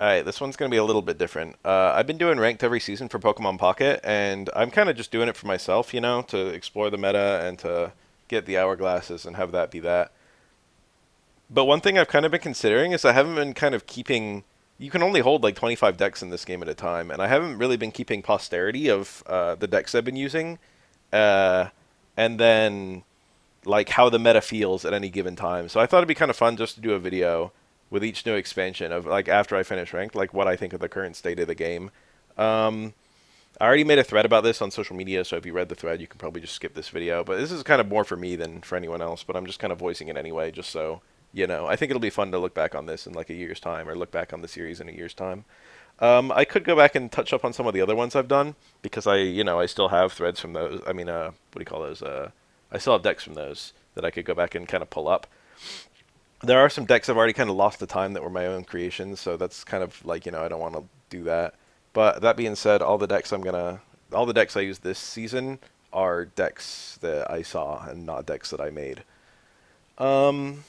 Alright, this one's going to be a little bit different. I've been doing ranked every season for Pokemon Pocket, and I'm kind of just doing it for myself, to explore the meta and to get the hourglasses and have that be that. But one thing I've kind of been considering is I haven't been kind of keeping. You can only hold like 25 decks in this game at a time, and I haven't really been keeping posterity of the decks I've been using, uh, and then like how the meta feels at any given time. So I thought it'd be kind of fun just to do a video with each new expansion of like after I finish ranked, like what I think of the current state of the game. Um, I already made a thread about this on social media, so if you read the thread, you can probably just skip this video. But this is kind of more for me than for anyone else. But I'm just kind of voicing it anyway, just so I think it'll be fun to look back on this in like a year's time, or look back on the series in a year's time. I could go back and touch up on some of the other ones I've done because I still have threads from those. I mean, what do you call those? I still have decks from those that I could go back and kind of pull up. There are some decks I've already kind of lost the time that were my own creations, so that's kind of like I don't want to do that. But that being said, all the decks I use this season are decks that I saw and not decks that I made. Um,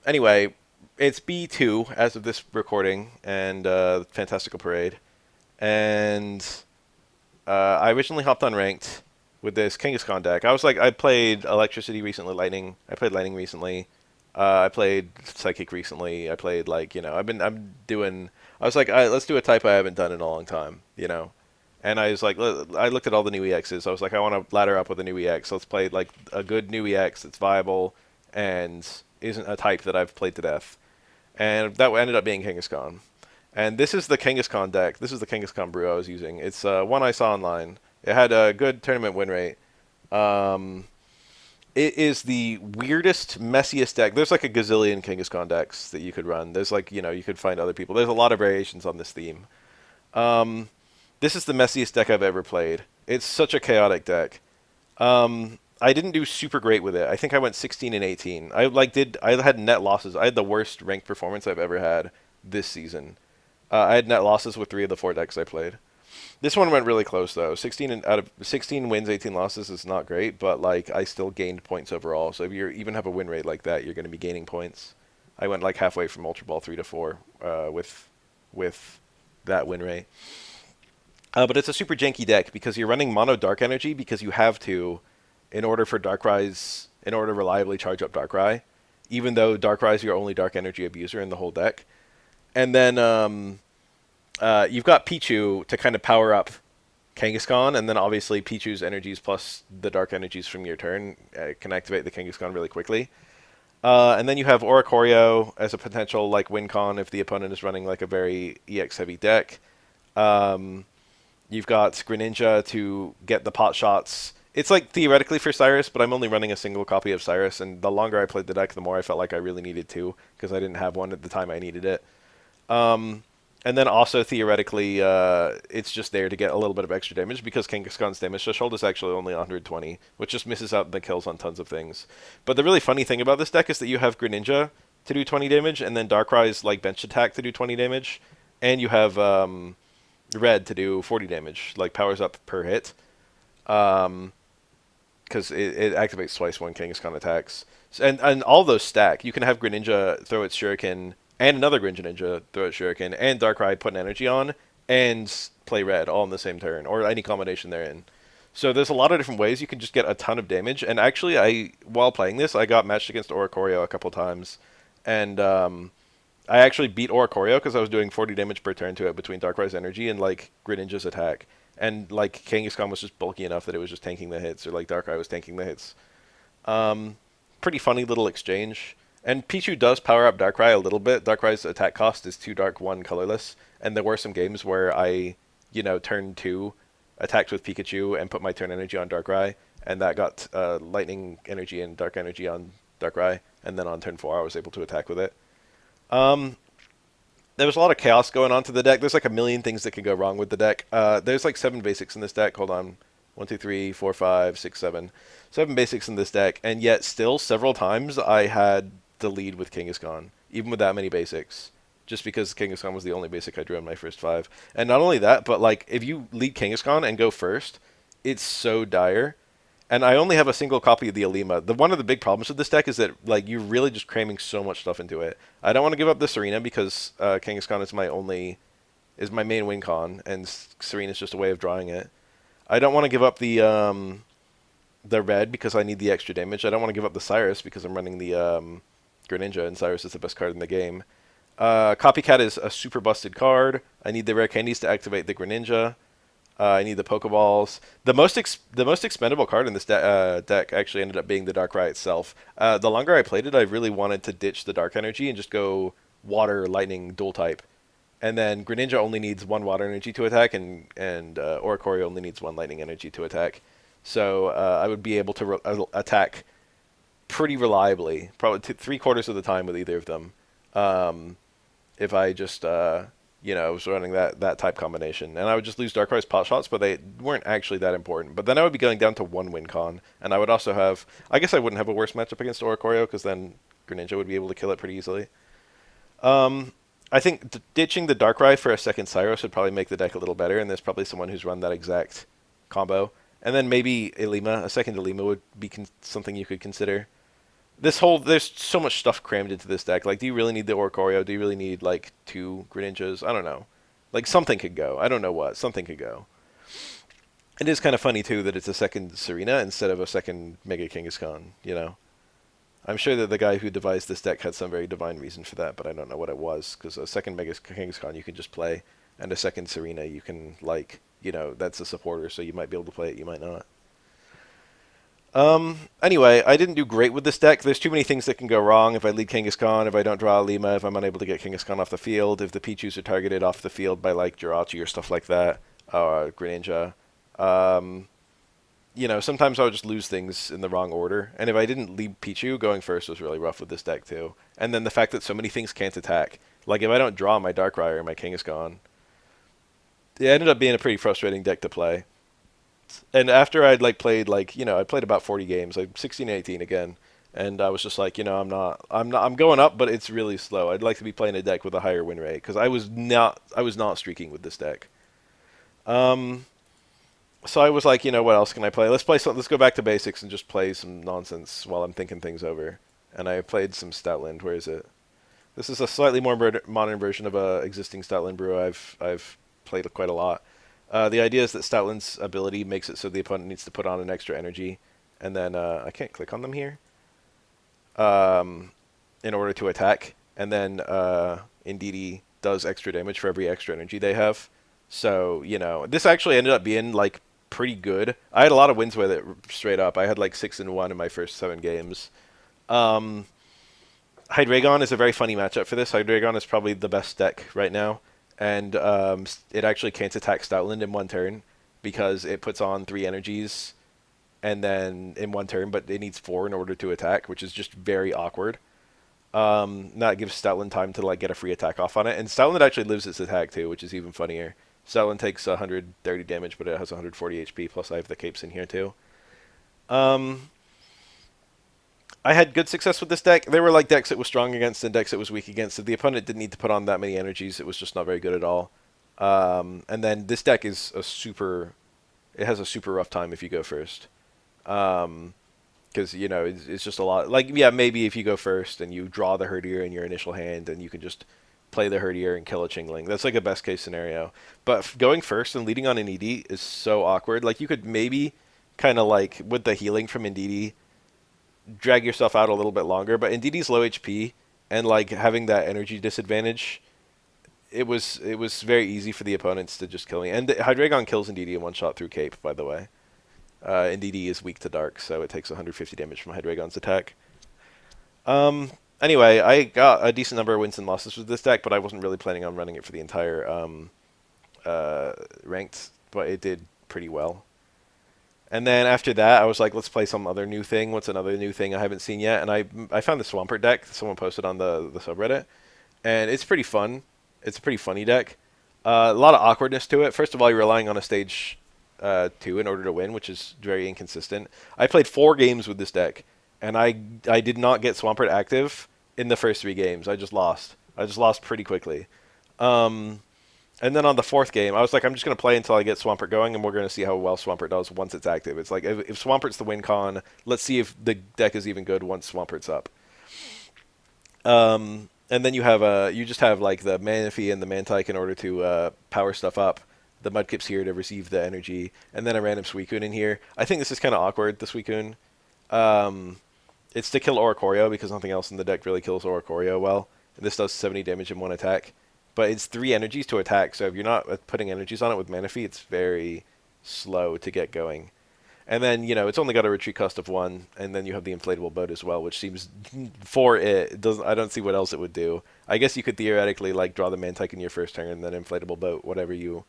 anyway, it's B2 as of this recording, and Fantastical Parade, and I originally hopped on ranked with this Kangaskhan deck. I was like, I played Electricity recently, Lightning. I played Lightning recently. I played Psychic recently. I played I'm doing. I was like, let's do a type I haven't done in a long time. And I was like, I looked at all the new EXs. I was like, I want to ladder up with a new EX. Let's play like a good new EX that's viable and isn't a type that I've played to death. And that ended up being Kangaskhan. And this is the Kangaskhan deck. This is the Kangaskhan brew I was using. It's one I saw online. It had a good tournament win rate. Um, it is the weirdest, messiest deck. There's like a gazillion Kangaskhan decks that you could run. There's like, you could find other people. There's a lot of variations on this theme. Um, this is the messiest deck I've ever played. It's such a chaotic deck. I didn't do super great with it. I think I went 16 and 18. I had net losses. I had the worst ranked performance I've ever had this season. I had net losses with 3 of the 4 decks I played. This one went really close though. 16 wins, 18 losses is not great, but like I still gained points overall. So if you even have a win rate like that, you're going to be gaining points. I went like halfway from Ultra Ball 3 to 4 with that win rate. But it's a super janky deck because you're running mono Dark Energy because you have to in order to reliably charge up Darkrai, even though Darkrai is your only Dark Energy abuser in the whole deck. And then you've got Pichu to kind of power up Kangaskhan, and then obviously Pichu's energies plus the Dark Energies from your turn can activate the Kangaskhan really quickly. And then you have Oricorio as a potential like win con if the opponent is running like a very EX heavy deck. Um, you've got Greninja to get the pot shots. It's like theoretically for Cyrus, but I'm only running a single copy of Cyrus, and the longer I played the deck, the more I felt like I really needed two because I didn't have one at the time I needed it. Um, and then also theoretically, it's just there to get a little bit of extra damage because Kangaskhan's damage threshold is actually only 120, which just misses out the kills on tons of things. But the really funny thing about this deck is that you have Greninja to do 20 damage, and then Darkrai's like bench attack to do 20 damage, and you have Red to do 40 damage, like powers up per hit. Um, because it activates twice when Kangaskhan attacks. And all those stack. You can have Greninja throw its Shuriken, and another Greninja throw its Shuriken, and Darkrai put an energy on, and play red all in the same turn, or any combination therein. So there's a lot of different ways you can just get a ton of damage. And actually, while playing this, I got matched against Oricorio a couple times, and I actually beat Oricorio because I was doing 40 damage per turn to it between Darkrai's energy and like Greninja's attack. And like Kangaskhan was just bulky enough that it was just tanking the hits, or like Darkrai was tanking the hits. Um, Pretty funny little exchange. And Pichu does power up Darkrai a little bit. Darkrai's attack cost is 2 dark, 1 colorless. And there were some games where I, turn 2, attacked with Pikachu and put my turn energy on Darkrai. And that got lightning energy and dark energy on Darkrai. And then on turn 4, I was able to attack with it. Um, there was a lot of chaos going on to the deck. There's like a million things that can go wrong with the deck. There's like 7 basics in this deck. Hold on. 1, 2, 3, 4, 5, 6, 7. 7 basics in this deck. And yet still several times I had the lead with Kangaskhan, even with that many basics. Just because Kangaskhan was the only basic I drew in my first 5. And not only that, but like if you lead Kangaskhan and go first, it's so dire. And I only have a single copy of the Alima. One of the big problems with this deck is that like you're really just cramming so much stuff into it. I don't want to give up the Serena because Kangaskhan is my main win con, and Serena is just a way of drawing it. I don't want to give up the red because I need the extra damage. I don't want to give up the Cyrus because I'm running the Greninja, and Cyrus is the best card in the game. Copycat is a super busted card. I need the rare candies to activate the Greninja. I need the Pokeballs. The most expendable card in this deck actually ended up being the Darkrai itself. The longer I played it, I really wanted to ditch the Dark Energy and just go Water, Lightning, Dual type. And then Greninja only needs one Water Energy to attack, and Oricorio only needs one Lightning Energy to attack. So I would be able to attack pretty reliably, probably three-quarters of the time with either of them, if I just was running that type combination. And I would just lose Darkrai's pot shots, but they weren't actually that important. But then I would be going down to one win con, and I would also have, I guess I wouldn't have a worse matchup against Oricorio, because then Greninja would be able to kill it pretty easily. I think ditching the Darkrai for a second Cyrus would probably make the deck a little better, and there's probably someone who's run that exact combo. And then maybe a second Ilima would be something you could consider. There's so much stuff crammed into this deck. Like, do you really need the Oricorio? Do you really need, like, two Greninjas? I don't know. Like, something could go. I don't know what. Something could go. It is kind of funny, too, that it's a second Serena instead of a second Mega Kangaskhan, you know? I'm sure that the guy who devised this deck had some very divine reason for that, but I don't know what it was, because a second Mega Kangaskhan you can just play, and a second Serena you can, like, that's a supporter, so you might be able to play it, you might not. Anyway, I didn't do great with this deck. There's too many things that can go wrong if I lead Kangaskhan, if I don't draw a Lima, if I'm unable to get Kangaskhan off the field, if the Pichus are targeted off the field by, like, Jirachi or stuff like that, or Greninja. Sometimes I would just lose things in the wrong order. And if I didn't lead Pichu, going first was really rough with this deck, too. And then the fact that so many things can't attack. Like, if I don't draw my Darkrai or my Kangaskhan, it ended up being a pretty frustrating deck to play. And after I'd I played about 40 games, like 16, 18 again, and I was just like, I'm going up, but it's really slow. I'd like to be playing a deck with a higher win rate, because I was not streaking with this deck. So I was like, what else can I play? Let's go back to basics and just play some nonsense while I'm thinking things over. And I played some Stoutland. Where is it? This is a slightly more modern version of a existing Stoutland brew I've played quite a lot. The idea is that Stoutland's ability makes it so the opponent needs to put on an extra energy, and then I can't click on them here, in order to attack, and then Indeedee does extra damage for every extra energy they have. So, this actually ended up being, like, pretty good. I had a lot of wins with it straight up. I had, like, 6-1 in my first 7 games. Hydreigon is a very funny matchup for this. Hydreigon is probably the best deck right now. And it actually can't attack Stoutland in one turn because it puts on 3 energies and then in one turn, but it needs 4 in order to attack, which is just very awkward. That gives Stoutland time to get a free attack off on it. And Stoutland actually lives its attack too, which is even funnier. Stoutland takes 130 damage, but it has 140 HP, plus I have the capes in here too. I had good success with this deck. There were decks it was strong against and decks it was weak against. If the opponent didn't need to put on that many energies, it was just not very good at all. And then this deck is it has a super rough time if you go first. Because, it's just a lot. Maybe if you go first and you draw the Herdier in your initial hand and you can just play the Herdier and kill a Chingling. That's a best case scenario. But going first and leading on an Indeedee is so awkward. You could maybe kind of with the healing from Indeedee, drag yourself out a little bit longer, but Indeedee's low HP and having that energy disadvantage, it was very easy for the opponents to just kill me. And Hydreigon kills Indeedee in one shot through Cape, by the way. Indeedee is weak to Dark, so it takes 150 damage from Hydreigon's attack. Anyway, I got a decent number of wins and losses with this deck, but I wasn't really planning on running it for the entire ranked, but it did pretty well. And then after that, I was like, let's play some other new thing. What's another new thing I haven't seen yet? And I found the Swampert deck that someone posted on the subreddit. And it's pretty fun. It's a pretty funny deck. A lot of awkwardness to it. First of all, you're relying on a stage 2 in order to win, which is very inconsistent. I played 4 games with this deck, and I did not get Swampert active in the first 3 games. I just lost. I just lost pretty quickly. And then on the fourth game, I was like, I'm just going to play until I get Swampert going, and we're going to see how well Swampert does once it's active. It's like, if Swampert's the win con, let's see if the deck is even good once Swampert's up. And then you just have like the Manaphy and the Mantike in order to power stuff up. The Mudkip's here to receive the energy, and then a random Suicune in here. I think this is kind of awkward, the Suicune. Um, it's to kill Oricorio because nothing else in the deck really kills Oricorio well. And this does 70 damage in one attack. But it's 3 energies to attack, so if you're not putting energies on it with Manaphy, it's very slow to get going. And then, it's only got a retreat cost of 1, and then you have the inflatable boat as well, which seems, for it doesn't. I don't see what else it would do. I guess you could theoretically, like, draw the Mantike in your first turn, and then inflatable boat, whatever you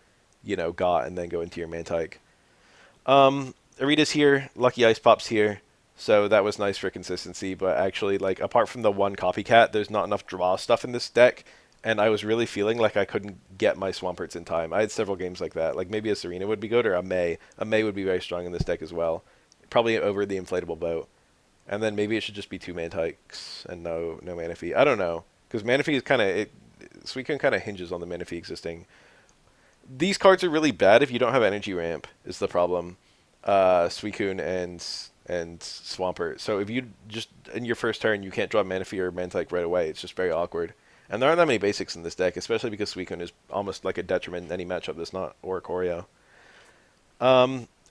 got, and then go into your Mantike. Arita's here, Lucky Ice Pop's here, so that was nice for consistency, but actually, like, apart from the one copycat, there's not enough draw stuff in this deck, and I was really feeling like I couldn't get my Swamperts in time. I had several games like that. Like maybe a Serena would be good, or a May. A May would be very strong in this deck as well. Probably over the inflatable boat. And then maybe it should just be 2 Mantikes and no Manaphy. I don't know. Because Manaphy is kind of... Suicune kind of hinges on the Manaphy existing. These cards are really bad if you don't have Energy Ramp, is the problem. Suicune and Swampert. So if you just, in your first turn, you can't draw Manaphy or Mantike right away. It's just very awkward. And there aren't that many basics in this deck, especially because Suicune is almost like a detriment in any matchup that's not Oricorio.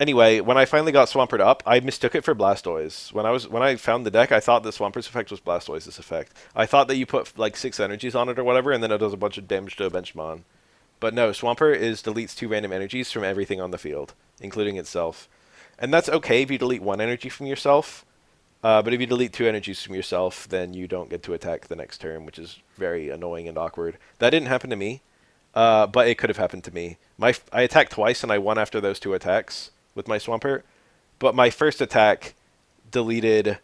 Anyway, when I finally got Swampert up, I mistook it for Blastoise. When I found the deck, I thought the Swampert's effect was Blastoise's effect. I thought that you put like 6 energies on it or whatever, and then it does a bunch of damage to a Benchmon. But no, Swampert deletes 2 random energies from everything on the field, including itself. And that's okay if you delete 1 energy from yourself. But if you delete 2 energies from yourself, then you don't get to attack the next turn, which is very annoying and awkward. That didn't happen to me, but it could have happened to me. I attacked twice, and I won after those 2 attacks with my Swampert. But my first attack deleted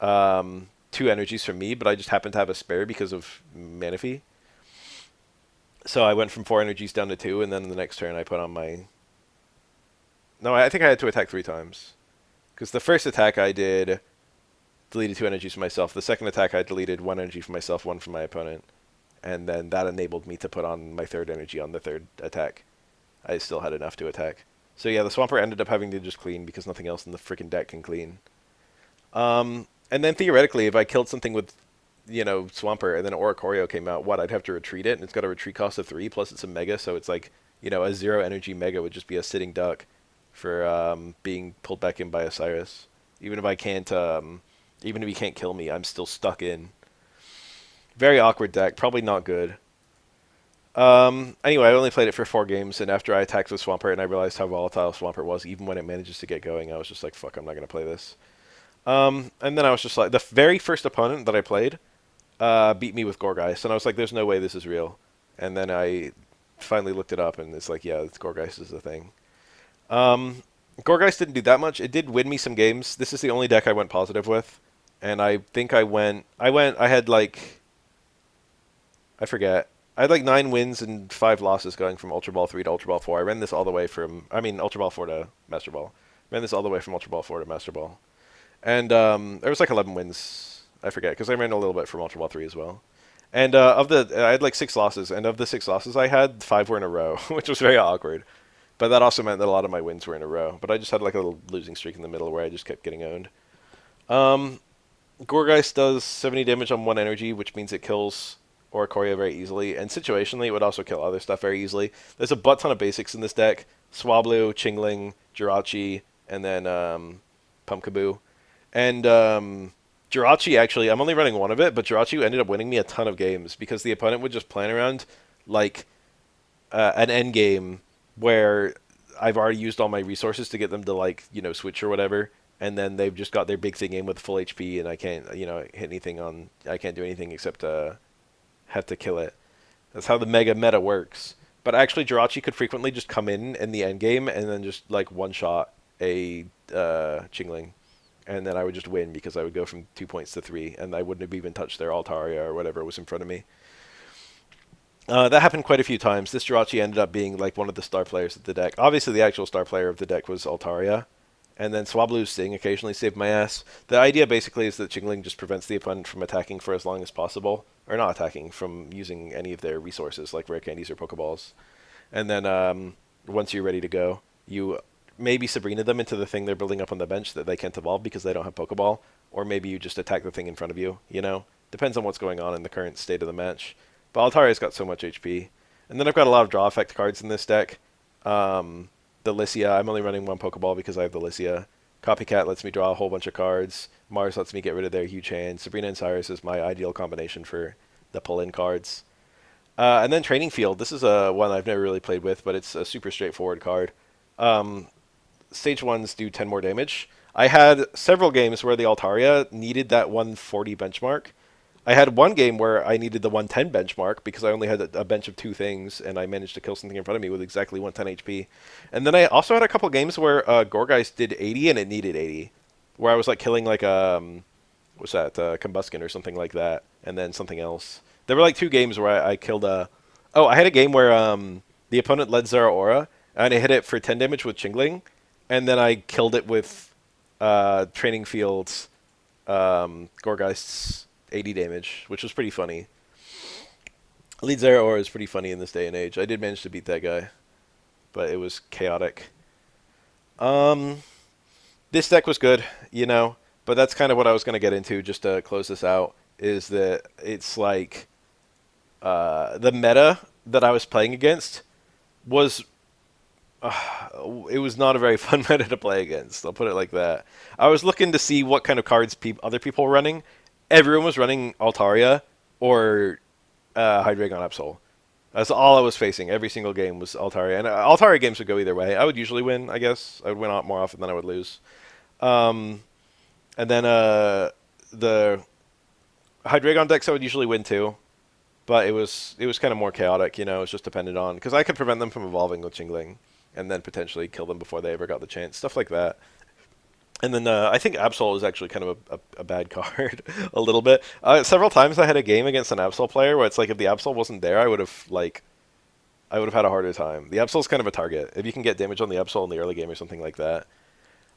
2 energies from me, but I just happened to have a spare because of Manaphy. So I went from 4 energies down to 2, and then the next turn I put on my... No, I think I had to attack 3 times. Because the first attack I did... deleted 2 energies from myself. The second attack, I deleted 1 energy from myself, 1 from my opponent. And then that enabled me to put on my 3rd energy on the 3rd attack. I still had enough to attack. So yeah, the Swampert ended up having to just clean because nothing else in the freaking deck can clean. And then theoretically, if I killed something with, Swampert, and then Oricorio came out, I'd have to retreat it, and it's got a retreat cost of 3, plus it's a Mega, so it's like, a 0 energy Mega would just be a sitting duck for being pulled back in by Osiris. Even if I can't... Even if he can't kill me, I'm still stuck in. Very awkward deck. Probably not good. Anyway, I only played it for 4 games, and after I attacked with Swampert and I realized how volatile Swampert was, even when it manages to get going, I was just like, fuck, I'm not going to play this. And then I was just like, the very first opponent that I played beat me with Gourgeist, and I was like, there's no way this is real. And then I finally looked it up, and it's like, yeah, Gourgeist is the thing. Gourgeist didn't do that much. It did win me some games. This is the only deck I went positive with. And I think I had like, I forget. I had like 9 wins and 5 losses going from Ultra Ball 3 to Ultra Ball 4. I ran this all the way from, Ultra Ball 4 to Master Ball. Ran this all the way from Ultra Ball 4 to Master Ball. And there was like 11 wins. I forget, because I ran a little bit from Ultra Ball 3 as well. And I had like 6 losses. And of the 6 losses I had, 5 were in a row, which was very awkward. But that also meant that a lot of my wins were in a row. But I just had like a little losing streak in the middle where I just kept getting owned. Gourgeist does 70 damage on 1 energy, which means it kills Oricorio very easily. And situationally, it would also kill other stuff very easily. There's a butt ton of basics in this deck. Swablu, Chingling, Jirachi, and then Pumpkaboo. And Jirachi, actually, I'm only running 1 of it, but Jirachi ended up winning me a ton of games because the opponent would just plan around like an end game where I've already used all my resources to get them to, like, switch or whatever. And then they've just got their big thing in with full HP, and I can't, hit anything on... I can't do anything except have to kill it. That's how the Mega meta works. But actually, Jirachi could frequently just come in the end game and then just, like, one-shot a Chingling. And then I would just win because I would go from 2 points to 3, and I wouldn't have even touched their Altaria or whatever was in front of me. That happened quite a few times. This Jirachi ended up being, like, one of the star players of the deck. Obviously, the actual star player of the deck was Altaria. And then Swablu's Sting occasionally saved my ass. The idea basically is that Chingling just prevents the opponent from attacking for as long as possible. Or not attacking, from using any of their resources, like rare candies or Pokeballs. And then once you're ready to go, you maybe Sabrina them into the thing they're building up on the bench that they can't evolve because they don't have Pokeball, or maybe you just attack the thing in front of you, you know? Depends on what's going on in the current state of the match. But Altaria's got so much HP. And then I've got a lot of draw effect cards in this deck. The Lycia, I'm only running one Pokeball because I have the Lycia. Copycat lets me draw a whole bunch of cards. Mars lets me get rid of their huge hand. Sabrina and Cyrus is my ideal combination for the pull-in cards. And then Training Field. This is one I've never really played with, but it's a super straightforward card. Stage 1s do 10 more damage. I had several games where the Altaria needed that 140 benchmark. I had one game where I needed the 110 benchmark because I only had a bench of 2 things, and I managed to kill something in front of me with exactly 110 HP. And then I also had a couple games where Gourgeist did 80 and it needed 80, where I was like killing like what's that, Kangaskhan or something like that, and then something else. There were like 2 games where I killed a... Oh, I had a game where the opponent led Zeraora, and I hit it for 10 damage with Chingling, and then I killed it with Training Field's Gourgeist's 80 damage, which was pretty funny. Lead Zeraora is pretty funny in this day and age. I did manage to beat that guy, but it was chaotic. This deck was good, you know, but that's kind of what I was going to get into just to close this out, is that it's like the meta that I was playing against was... it was not a very fun meta to play against. I'll put it like that. I was looking to see what kind of cards other people were running. Everyone was running Altaria or Hydreigon Absol. That's all I was facing. Every single game was Altaria. And Altaria games would go either way. I would usually win, I guess. I would win more often than I would lose. And then the Hydreigon decks I would usually win too. But it was kind of more chaotic, you know. It was just dependent on... Because I could prevent them from evolving with Chingling and then potentially kill them before they ever got the chance. Stuff like that. And then I think Absol is actually kind of a bad card a little bit. Several times I had a game against an Absol player where it's like if the Absol wasn't there, I would have had a harder time. The Absol is kind of a target. If you can get damage on the Absol in the early game or something like that.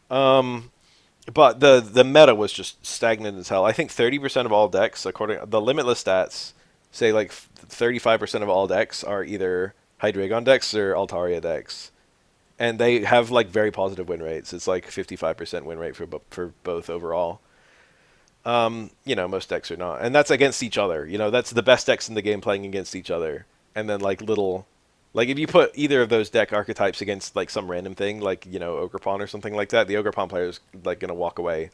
But the meta was just stagnant as hell. I think 30% of all decks, according the Limitless stats, say like 35% of all decks are either Hydreigon decks or Altaria decks. And they have like very positive win rates. It's like 55% win rate for both overall. You know, most decks are not. And that's against each other. You know, that's the best decks in the game playing against each other. And then like if you put either of those deck archetypes against like some random thing, like, you know, Ogerpon or something like that, the Ogerpon player is like going to walk away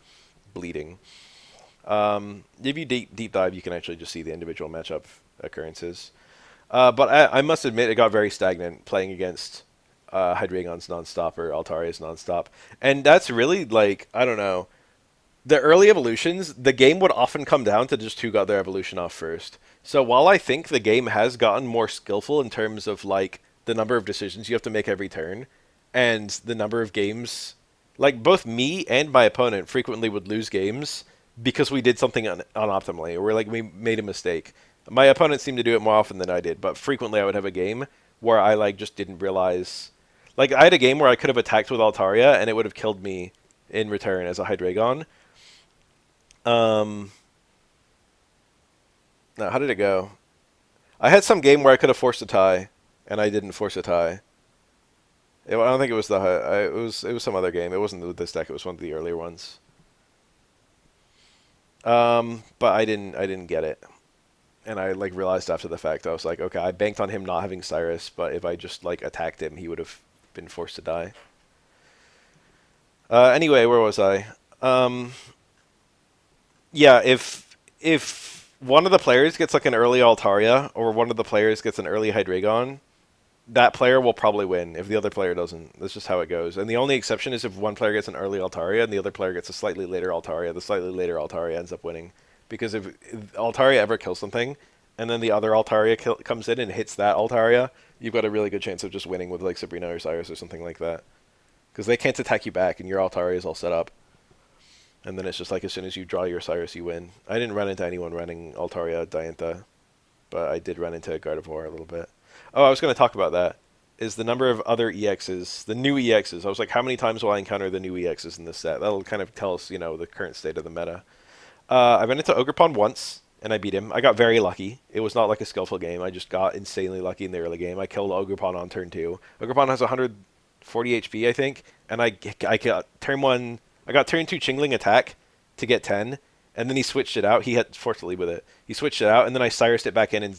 bleeding. If you deep dive, you can actually just see the individual matchup occurrences. But I must admit, it got very stagnant playing against Hydreigon's nonstop or Altaria's nonstop. And that's really, like, I don't know. The early evolutions, the game would often come down to just who got their evolution off first. So while I think the game has gotten more skillful in terms of, like, the number of decisions you have to make every turn, and the number of games, like, both me and my opponent frequently would lose games because we did something unoptimally, or like we made a mistake. My opponent seemed to do it more often than I did, but frequently I would have a game where I like just didn't realize. Like I had a game where I could have attacked with Altaria and it would have killed me in return as a Hydreigon. Now how did it go? I had some game where I could have forced a tie, and I didn't force a tie. I don't think it was it was some other game. It wasn't with this deck. It was one of the earlier ones. But I didn't get it. And I like realized after the fact, I was like, okay, I banked on him not having Cyrus, but if I just like attacked him, he would have been forced to die. Anyway, where was I? Yeah, if one of the players gets like an early Altaria, or one of the players gets an early Hydreigon, that player will probably win if the other player doesn't. That's just how it goes. And the only exception is if one player gets an early Altaria and the other player gets a slightly later Altaria, the slightly later Altaria ends up winning. Because if Altaria ever kills something, and then the other Altaria comes in and hits that Altaria, you've got a really good chance of just winning with like Sabrina or Cyrus or something like that. Because they can't attack you back, and your Altaria is all set up. And then it's just like as soon as you draw your Cyrus, you win. I didn't run into anyone running Altaria Diantha, but I did run into Gardevoir a little bit. Oh, I was going to talk about that. Is the number of other EXs, the new EXs. I was like, how many times will I encounter the new EXs in this set? That'll kind of tell us, you know, the current state of the meta. I ran into Ogerpon once, and I beat him. I got very lucky. It was not like a skillful game. I just got insanely lucky in the early game. I killed Ogerpon on turn 2. Ogerpon has 140 HP, I think, and I got turn 1. I got turn 2 Chingling attack to get 10, and then he switched it out. He had fortunately with it. He switched it out, and then I Cyrused it back in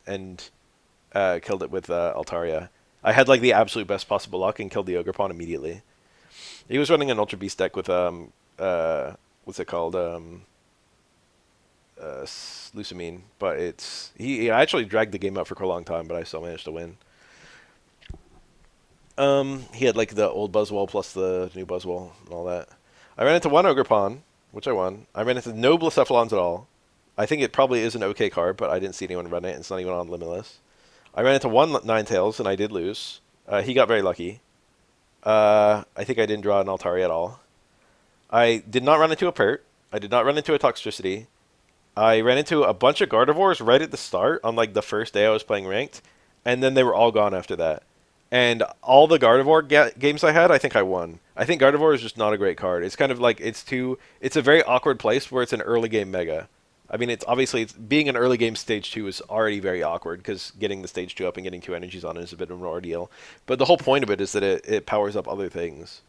and killed it with Altaria. I had like the absolute best possible luck and killed the Ogerpon immediately. He was running an Ultra Beast deck with what's it called Lucamine, but he actually dragged the game out for a long time, but I still managed to win. He had like the old Buzzwole plus the new Buzzwole and all that. I ran into one Ogerpon, which I won. I ran into no Blacephalons at all. I think it probably is an okay card, but I didn't see anyone run it. It's not even on Limitless. I ran into one Ninetales, and I did lose. He got very lucky. I think I didn't draw an Altaria at all. I did not run into a Pert. I did not run into a Toxtricity. I ran into a bunch of Gardevoirs right at the start on like the first day I was playing ranked, and then they were all gone after that. And all the Gardevoir games I had, I think I won. I think Gardevoir is just not a great card. It's kind of like it's a very awkward place where it's an early game mega. I mean, it's being an early game stage 2 is already very awkward because getting the stage 2 up and getting 2 energies on it is a bit of an ordeal. But the whole point of it is that it powers up other things.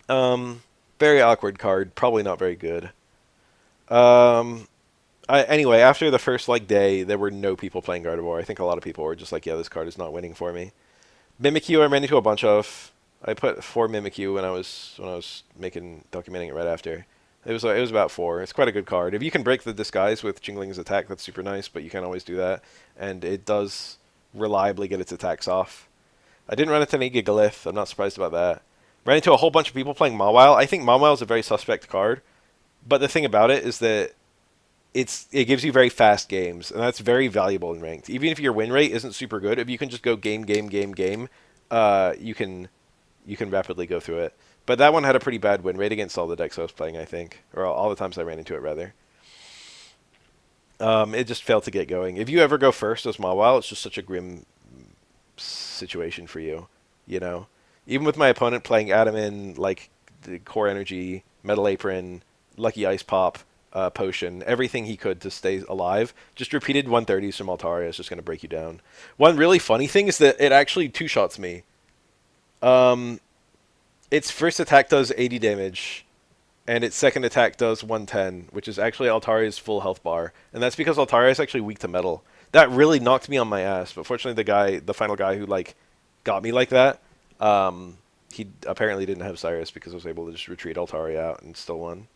Very awkward card, probably not very good. Anyway, after the first like day, there were no people playing Gardevoir. I think a lot of people were just like, yeah, this card is not winning for me. Mimikyu I ran into a bunch of. I put 4 Mimikyu when I was documenting it right after. It was about 4. It's quite a good card. If you can break the disguise with Jingling's attack, that's super nice, but you can't always do that, and it does reliably get its attacks off. I didn't run into any Gigalith. I'm not surprised about that. Ran into a whole bunch of people playing Mawile. I think Mawile is a very suspect card, but the thing about it is that it gives you very fast games, and that's very valuable in ranked. Even if your win rate isn't super good, if you can just go game, you can rapidly go through it. But that one had a pretty bad win rate against all the decks I was playing, I think, or all the times I ran into it, rather. It just failed to get going. If you ever go first as Mawile, it's just such a grim situation for you, you know? Even with my opponent playing Adamin, like the Core Energy, Metal Apron, Lucky Ice Pop, Potion, everything he could to stay alive, just repeated 130s from Altaria is just going to break you down. One really funny thing is that it actually two-shots me. Its first attack does 80 damage, and its second attack does 110, which is actually Altaria's full health bar. And that's because Altaria is actually weak to metal. That really knocked me on my ass, but fortunately the final guy who like got me like that, he apparently didn't have Cyrus because I was able to just retreat Altaria out and still won.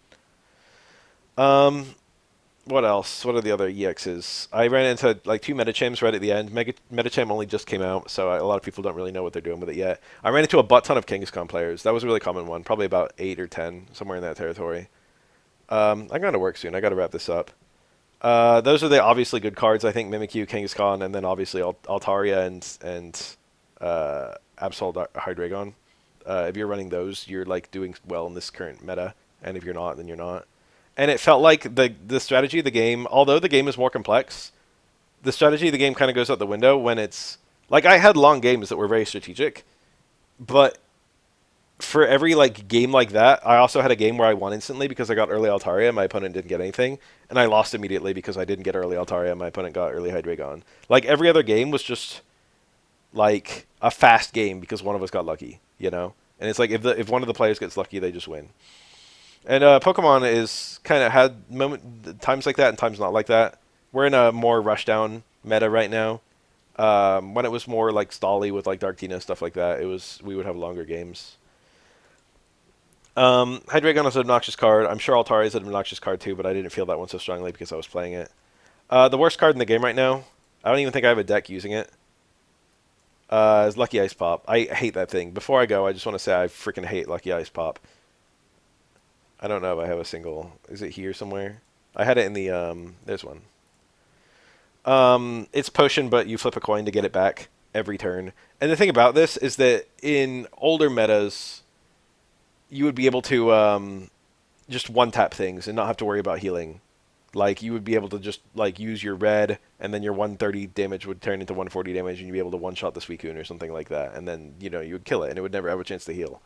What else? What are the other EXs? I ran into like 2 Metachams right at the end. Metacham only just came out, so a lot of people don't really know what they're doing with it yet. I ran into a butt ton of Kangaskhan players. That was a really common one, probably about 8 or 10, somewhere in that territory. I'm going to work soon. I got to wrap this up. Those are the obviously good cards, I think. Mimikyu, Kangaskhan, and then obviously Altaria and Absol Hydreigon. If you're running those, you're like doing well in this current meta, and if you're not, then you're not. And it felt like the strategy of the game, although the game is more complex, the strategy of the game kind of goes out the window when it's... Like, I had long games that were very strategic, but for every like game like that, I also had a game where I won instantly because I got early Altaria and my opponent didn't get anything, and I lost immediately because I didn't get early Altaria and my opponent got early Hydreigon. Like, every other game was just like a fast game because one of us got lucky, you know? And it's like if one of the players gets lucky, they just win. And Pokemon is kind of had times like that and times not like that. We're in a more rushdown meta right now. When it was more like stally with like Darktina stuff like that, we would have longer games. Hydreigon is an obnoxious card. I'm sure Altaria is an obnoxious card too, but I didn't feel that one so strongly because I was playing it. The worst card in the game right now, I don't even think I have a deck using it, is Lucky Ice Pop. I hate that thing. Before I go, I just want to say I freaking hate Lucky Ice Pop. I don't know if I have a single. Is it here somewhere? I had it in the, there's one. It's potion, but you flip a coin to get it back every turn. And the thing about this is that in older metas, you would be able to just one-tap things and not have to worry about healing. Like, you would be able to just, like, use your red, and then your 130 damage would turn into 140 damage, and you'd be able to one-shot the Suicune or something like that. And then, you know, you would kill it, and it would never have a chance to heal.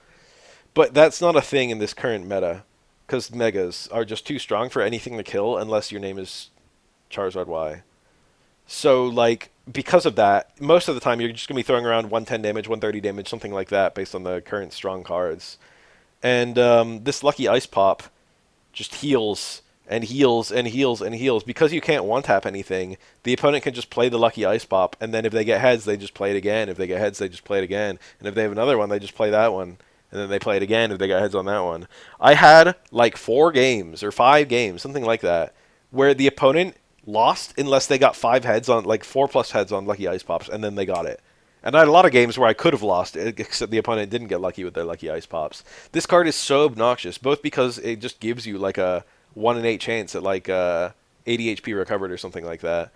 But that's not a thing in this current meta. because Megas are just too strong for anything to kill unless your name is Charizard Y. So, like, because of that, most of the time you're just going to be throwing around 110 damage, 130 damage, something like that, based on the current strong cards. And this Lucky Ice Pop just heals and heals and heals and heals. Because you can't one-tap anything, the opponent can just play the Lucky Ice Pop, and then if they get heads, they just play it again. If they get heads, they just play it again. And if they have another one, they just play that one. And then they play it again if they got heads on that one. I had like 4 games or 5 games, something like that, where the opponent lost unless they got 5 heads on, like 4 plus heads on Lucky Ice Pops, and then they got it. And I had a lot of games where I could have lost, except the opponent didn't get lucky with their Lucky Ice Pops. This card is so obnoxious, both because it just gives you like a 1 in 8 chance at like 80 HP recovered or something like that.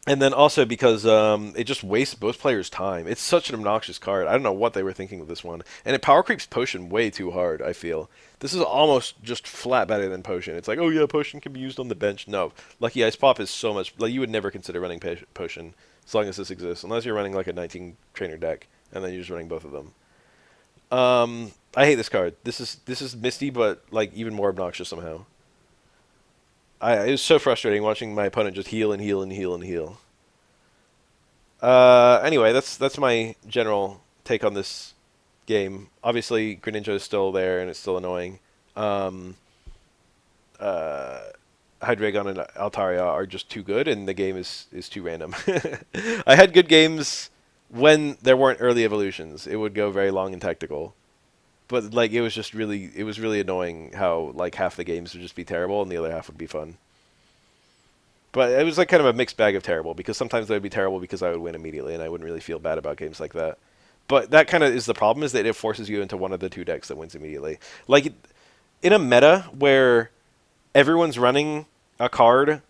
And then also because it just wastes both players' time. It's such an obnoxious card. I don't know what they were thinking with this one. And it power creeps Potion way too hard, I feel. This is almost just flat better than Potion. It's like, oh yeah, Potion can be used on the bench. No, Lucky Ice Pop is so much... Like, you would never consider running Potion as long as this exists. Unless you're running like a 19 trainer deck, and then you're just running both of them. I hate this card. This is Misty, but like even more obnoxious somehow. It was so frustrating watching my opponent just heal and heal and heal and heal. Anyway, that's my general take on this game. Obviously, Greninja is still there and it's still annoying. Hydreigon and Altaria are just too good, and the game is too random. I had good games when there weren't early evolutions. It would go very long and tactical. But like it was really annoying how like half the games would just be terrible and the other half would be fun. But it was like kind of a mixed bag of terrible, because sometimes they would be terrible because I would win immediately and I wouldn't really feel bad about games like that. But that kind of is the problem, is that it forces you into one of the 2 decks that wins immediately. Like in a meta where everyone's running a card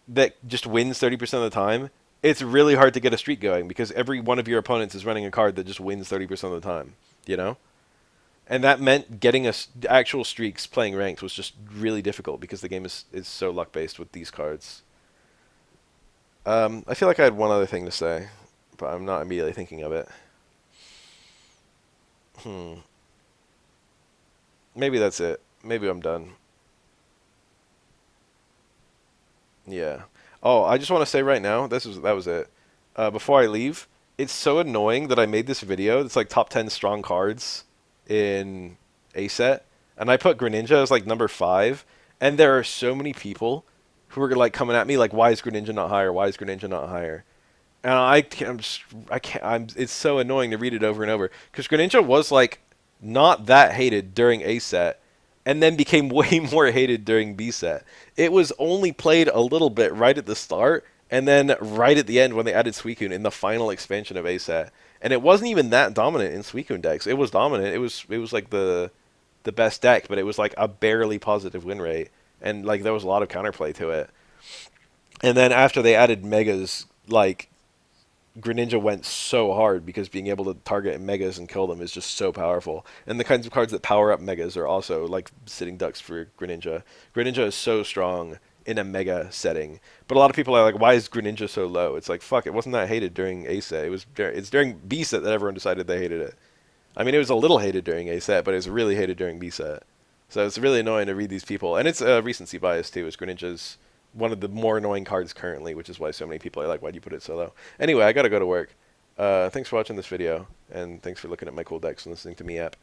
that just wins 30% of the time, it's really hard to get a streak going because every one of your opponents is running a card that just wins 30% of the time, you know? And that meant getting actual streaks playing ranked was just really difficult because the game is so luck-based with these cards. I feel like I had one other thing to say, but I'm not immediately thinking of it. Maybe that's it. Maybe I'm done. Yeah. Oh, I just want to say right now, that was it. Before I leave, it's so annoying that I made this video. It's like top 10 strong cards in a set, and I put Greninja as like number 5, and there are so many people who are like coming at me like, why is Greninja not higher? Why is Greninja not higher? And I can't. It's so annoying to read it over and over because Greninja was like not that hated during A set, and then became way more hated during B set. It was only played a little bit right at the start, and then right at the end when they added Suicune in the final expansion of A set. And it wasn't even that dominant in Suicune decks. It was dominant. It was like the best deck, but it was like a barely positive win rate, and like there was a lot of counterplay to it. And then after they added Megas, like Greninja went so hard because being able to target Megas and kill them is just so powerful. And the kinds of cards that power up Megas are also like sitting ducks for Greninja. Greninja is so strong in a Mega setting. But a lot of people are like, why is Greninja so low? It's like, fuck, it wasn't that hated during A set. It's during B set that everyone decided they hated it. I mean, it was a little hated during A set, but it was really hated during B set. So it's really annoying to read these people. And it's a recency bias too, as Greninja's one of the more annoying cards currently, which is why so many people are like, why'd you put it so low? Anyway, I gotta go to work. Thanks for watching this video, and thanks for looking at my cool decks and listening to me app.